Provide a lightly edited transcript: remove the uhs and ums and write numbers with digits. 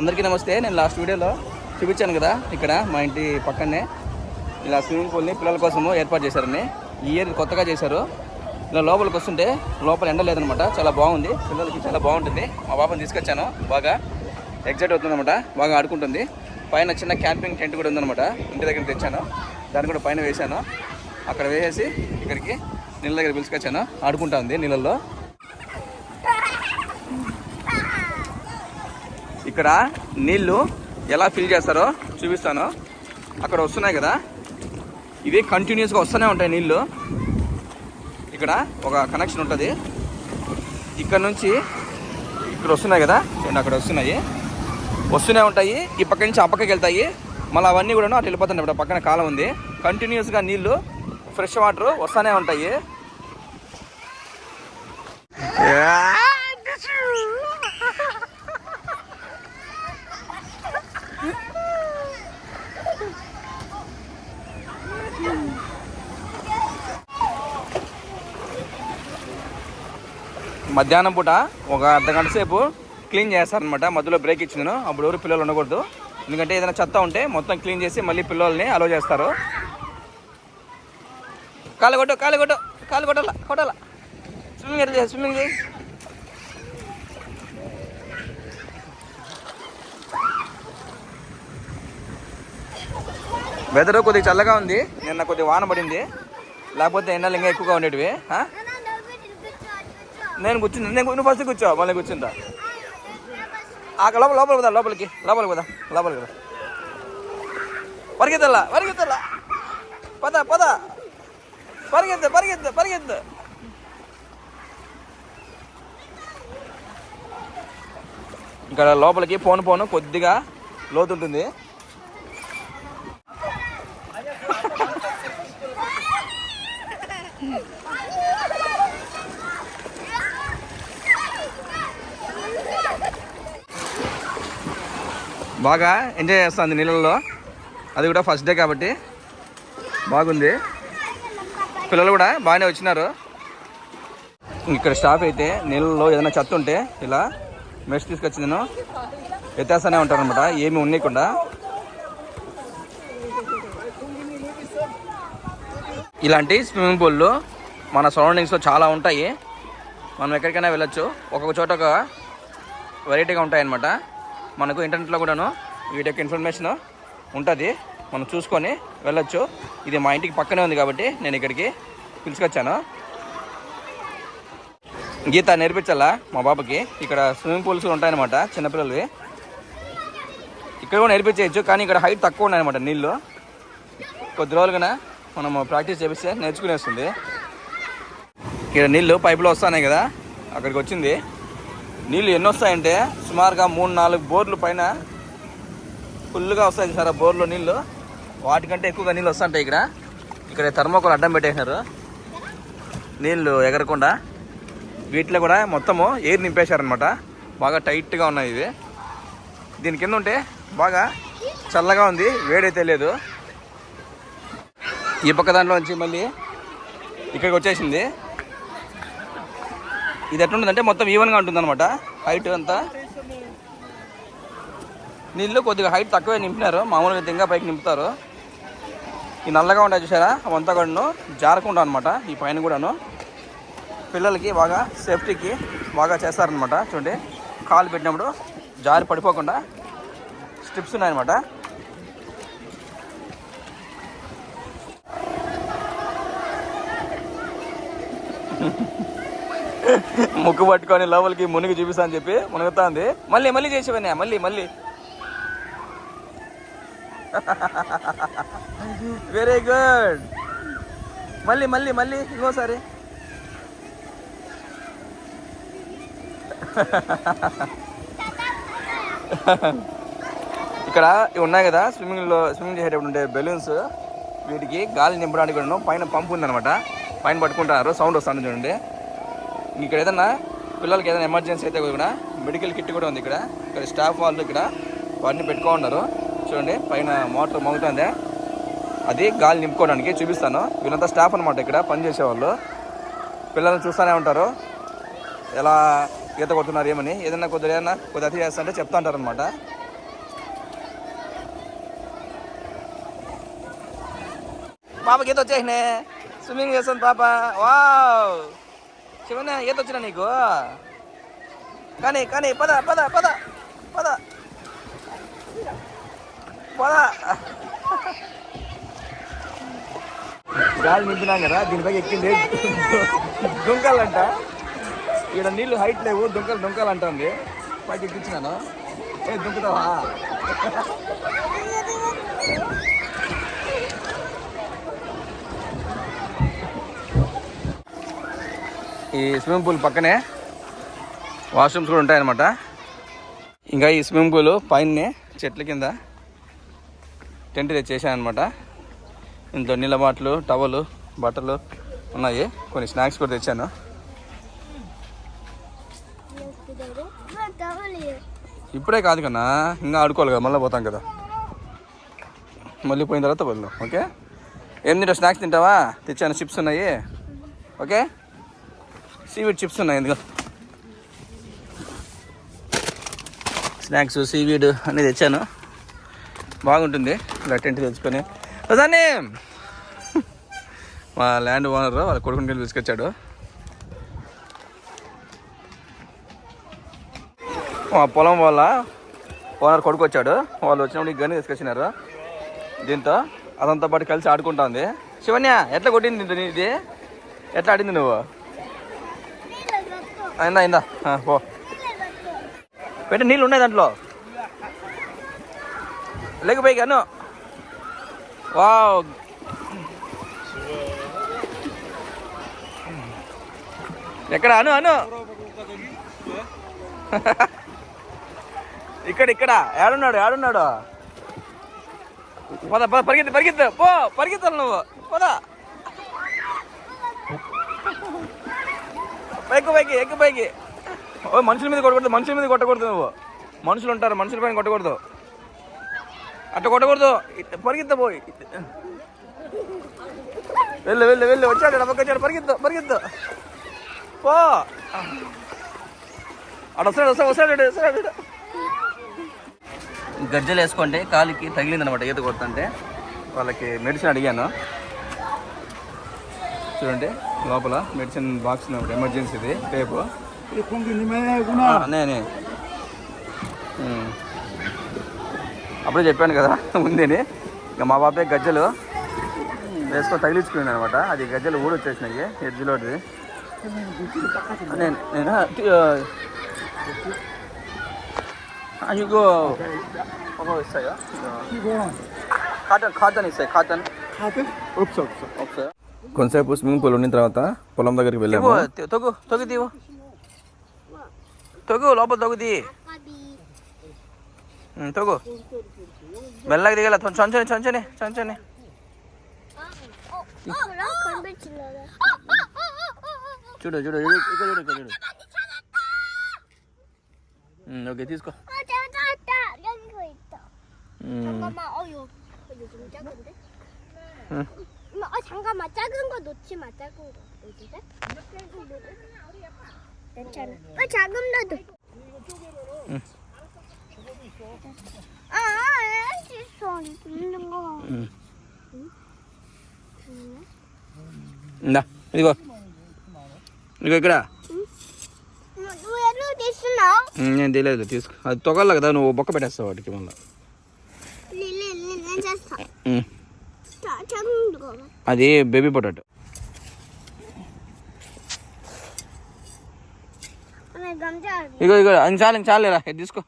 అందరికీ నమస్తే. నేను లాస్ట్ వీడియోలో చూపించాను కదా, ఇక్కడ మా ఇంటి పక్కనే ఇలా స్విమ్మింగ్ పూల్ని పిల్లల కోసము ఏర్పాటు చేశారని. ఈ ఇయర్ కొత్తగా చేశారు. ఇలా లోపలికి వస్తుంటే లోపల ఎండ లేదనమాట, చాలా బాగుంది, పిల్లలకి చాలా బాగుంటుంది. మా బాబాని తీసుకొచ్చాను, బాగా ఎగ్జైట్ అవుతుందన్నమాట, బాగా ఆడుకుంటుంది. పైన చిన్న క్యాంపింగ్ టెంట్ కూడా ఉందన్నమాట, ఇంటి దగ్గర తెచ్చాను, దాన్ని కూడా పైన వేశాను. అక్కడ వేసేసి ఇక్కడికి నీళ్ళ దగ్గర పిలుచుకొచ్చాను, ఆడుకుంటా ఉంది నీళ్ళల్లో. ఇక్కడ నీళ్ళు ఎలా ఫిల్ చేస్తారో చూపిస్తాను. అక్కడ వస్తున్నాయి కదా, ఇవి కంటిన్యూస్గా వస్తూనే ఉంటాయి నీళ్ళు. ఇక్కడ ఒక కనెక్షన్ ఉంటుంది, ఇక్కడ నుంచి ఇక్కడ వస్తున్నాయి కదా, అక్కడ వస్తూనే ఉంటాయి. ఈ పక్క నుంచి ఆ పక్కకి వెళ్తాయి, మళ్ళీ అవన్నీ కూడా అటు వెళ్ళిపోతున్నాయి. ఇప్పుడు పక్కన కాలం ఉంది, కంటిన్యూస్గా నీళ్ళు ఫ్రెష్ వాటర్ వస్తూనే ఉంటాయి. మధ్యాహ్నం పూట ఒక అర్ధగంట సేపు క్లీన్ చేస్తారనమాట. మధ్యలో బ్రేక్ ఇచ్చింది, అప్పుడు ఎవరు పిల్లలు ఉండకూడదు, ఎందుకంటే ఏదైనా చెత్త ఉంటే మొత్తం క్లీన్ చేసి మళ్ళీ పిల్లల్ని అలో చేస్తారు. కాలు కొట్టాల స్విమ్మింగ్ చేయి. వెదర్ కొద్దిగా చల్లగా ఉంది, నిన్న కొద్దిగా వాన పడింది, లేకపోతే ఎండలు ఇంకా ఎక్కువగా ఉండేటివి. నేను నువ్వు ఫస్ట్ కూర్చో, మళ్ళీ కూర్చుంటా. లోపలికి పోదా, లోపలికి పరిగెత్తల్లా పద పరిగెత్తు. ఇక్కడ లోపలికి పోను కొద్దిగా లోతుంటుంది. బాగా ఎంజాయ్ చేస్తుంది నీళ్ళల్లో, అది కూడా ఫస్ట్ డే కాబట్టి బాగుంది. పిల్లలు కూడా బాగానే వచ్చినారు. ఇక్కడ స్టాఫ్ అయితే నీళ్ళలో ఏదైనా చెత్త ఉంటే ఇలా మెష్ తీసుకొచ్చి నేను ఎత్తేస్తూనే ఉంటారు అనమాట, ఏమి ఉండకుండా. ఇలాంటి స్విమ్మింగ్ పూల్లు మన సరౌండింగ్స్లో చాలా ఉంటాయి, మనం ఎక్కడికైనా వెళ్ళొచ్చు. ఒక్కొక్క చోట ఒక వెరైటీగా ఉంటాయి అన్నమాట. మనకు ఇంటర్నెట్లో కూడాను వీటి యొక్క ఇన్ఫర్మేషన్ ఉంటుంది, మనం చూసుకొని వెళ్ళొచ్చు. ఇది మా ఇంటికి పక్కనే ఉంది కాబట్టి నేను ఇక్కడికి పిలుచుకొచ్చాను. గీత నేర్పించాలా మా బాబుకి. ఇక్కడ స్విమ్మింగ్ పూల్స్ ఉంటాయన్నమాట చిన్నపిల్లలవి, ఇక్కడ కూడా నేర్పించేయచ్చు, కానీ ఇక్కడ హైట్ తక్కువ ఉన్నాయన్నమాట నీళ్ళు. కొద్ది రోజులుగా మనం ప్రాక్టీస్ చేపిస్తే నేర్చుకునేస్తుంది. ఇక్కడ నీళ్ళు పైపులో వస్తున్నాయి కదా, అక్కడికి వచ్చింది. నీళ్ళు ఎన్ని వస్తాయంటే సుమారుగా 3-4 బోర్లు పైన ఫుల్గా వస్తాయి సార్ బోర్లో నీళ్ళు. వాటికంటే ఎక్కువగా నీళ్ళు వస్తుంటాయి. ఇక్కడ థర్మోకోల్ అడ్డం పెట్టేసినారు నీళ్ళు ఎగరకుండా. వీటిలో కూడా మొత్తము ఎయిర్ నింపేశారనమాట, బాగా టైట్గా ఉన్నాయి ఇవి. దీని కింద ఉంటే బాగా చల్లగా ఉంది, వేడైతే లేదు. ఈ పక్క దాంట్లో నుంచి మళ్ళీ ఇక్కడికి వచ్చేసింది. ఇది ఎట్లుంటుందంటే మొత్తం ఈవెన్గా ఉంటుందన్నమాట, హైట్ అంతా. నీళ్ళు కొద్దిగా హైట్ తక్కువే నింపినారు, మామూలుగా దింగా పైకి నింపుతారు. ఈ నల్లగా ఉంటాయి చూసారా, అవంతా కూడా జారకుండా అనమాట. ఈ పైన కూడాను పిల్లలకి బాగా సేఫ్టీకి బాగా చేస్తారనమాట. చూడండి, కాలు పెట్టినప్పుడు జారి పడిపోకుండా స్ట్రిప్స్ ఉన్నాయన్నమాట. ముక్కు పట్టుకొని లోపలికి మునిగి చూపిస్తా అని చెప్పి మునుగుతా ఉంది. మళ్ళీ చేసేవన్నా మళ్ళీ వెరీ గుడ్. మళ్ళీ ఇంకోసారి. ఇక్కడ ఇవి ఉన్నాయి కదా, స్విమ్మింగ్ చేసేటప్పుడు ఉండే బెలూన్స్, వీటికి గాలి నింపడానికి కూడా పైన పంపు ఉందన్నమాట, పైన పట్టుకుంటున్నారు, సౌండ్ వస్తుంది చూడండి. ఇక్కడ ఏదన్నా పిల్లలకి ఏదైనా ఎమర్జెన్సీ అయితే కూడా మెడికల్ కిట్ కూడా ఉంది. ఇక్కడ స్టాఫ్ వాళ్ళు ఇక్కడ వాటిని పెట్టుకోన్నారు. చూడండి, పైన మోటార్ మోగుతుంది, అది గాలి నింపుకోవడానికి. చూపిస్తాను. వీళ్ళంతా స్టాఫ్ అనమాట, ఇక్కడ పనిచేసేవాళ్ళు. పిల్లల్ని చూస్తూనే ఉంటారు ఎలా ఈత కొడుతున్నారు ఏమని. ఏదైనా కొద్దిగా అతి చేస్తుంటే చెప్తా ఉంటారు అనమాట. పాపకి ఈత వచ్చేసినే స్విమ్మింగ్ చేస్తుంది పాప. వావ్ శివన్న ఈత వచ్చినా నీకు? కానీ కానీ పద పద పద పద పద. గాలి నింపినాం కదా, దీనిపైకి ఎక్కింది దుంకాలంట. ఇక్కడ నీళ్ళు హైట్ లేవు, దుంకాలంటుంది. పైకి ఎక్కించినాను. ఏ దుంకుతావా? ఈ స్విమ్మింగ్ పూల్ పక్కనే వాష్రూమ్స్ కూడా ఉంటాయన్నమాట. ఇంకా ఈ స్విమ్మింగ్ పూల్ పైన చెట్ల కింద టెంట్ తెచ్చేసాను అనమాట. ఇంట్లో నీళ్ళ బాటలు, టవలు, బట్టలు ఉన్నాయి. కొన్ని స్నాక్స్ కూడా తెచ్చాను. ఇప్పుడే కాదు కన్నా, ఇంకా ఆడుకోవాలి కదా, మళ్ళీ పోతాం కదా. మళ్ళీ పోయిన తర్వాత వెళ్దాం. ఓకే, ఏం తింటావు? స్నాక్స్ తింటావా? తెచ్చాను, చిప్స్ ఉన్నాయి. ఓకే, సీవీడ్ చిప్స్ ఉన్నాయి. ఎందుకు స్నాక్స్, సీవీడ్ అన్నీ తెచ్చాను. బాగుంటుంది ఇలా టెంట్ తెచ్చుకొని. దాన్ని మా ల్యాండ్ ఓనర్ వాళ్ళ కొడుకుని తీసుకొచ్చాడు. మా పొలం వాళ్ళ ఓనర్ కొడుకు వచ్చాడు. వాళ్ళు వచ్చినప్పుడు గన్ను తీసుకొచ్చినారు. దీంతో అదంతా పాటు కలిసి ఆడుకుంటా ఉంది. శివన్య ఎట్లా కొట్టింది ఇది? ఎట్లా ఆడింది నువ్వు? అయిందా అయిందా? పో పెట్టి, నీళ్ళు ఉన్నాయి దాంట్లో. లేకపోయి అను. వావ్, ఎక్కడ? అను అను. ఇక్కడ ఏడున్నాడు? పద పద, పరిగెత్తు పో, పరిగెత్తాలి నువ్వు. పద పైకి. ఓ మనుషుల మీద కొట్టకూడదు నువ్వు. మనుషులు ఉంటారు, మనుషుల పైన కొట్టకూడదు. అట్లా కొట్టకూడదు, పరిగెత్తా పోయి. వెళ్ళు వచ్చాడు, వచ్చాడు. పరిగెత్తు పో. అటు వస్తాడు. గజ్జలు వేసుకోండి, కాలికి తగిలిందనమాట ఈత కొడుతుంటే. వాళ్ళకి మెడిసిన్ అడిగాను. చూడండి లోపల మెడిసిన్ బాక్స్ ఎమర్జెన్సీది టేపు. నేనే అప్పుడే చెప్పాను కదా ఉందని. ఇంకా మా బాబాయ్ గజ్జలు వేసుకొని తగిలించుకున్నాను అనమాట. అది గజ్జలు ఊడొచ్చేసినాయి ఎడ్జ్లోది. నేను ఇగో ఇస్తాయా? కాటన్ ఇస్తాయి. కాటన్ కొంతసేపు స్విమ్మింగ్ పూల్ ఉండిన తర్వాత పొలం దగ్గరికి వెళ్ళాము. తొగు లోపల తొగుది. తొగు మెల్లగా దిగల. చంచని చూడు. ఓకే, తీసుకో. 잠깐만, 작은 거 놓지 마. 작은 거 어디 돼? 괜찮아. 작은 나도. 있어. 있는 거. 나 이거 ఇక్కడ నేను తెలియదు. తీసుకో, అది తొగల కదా, నువ్వు బొక్క పెట్టేస్తావు వాటికి మళ్ళీ. అది బేబీ పొటాటో. ఇగో అది చాలేరా, ఇది తీసుకో.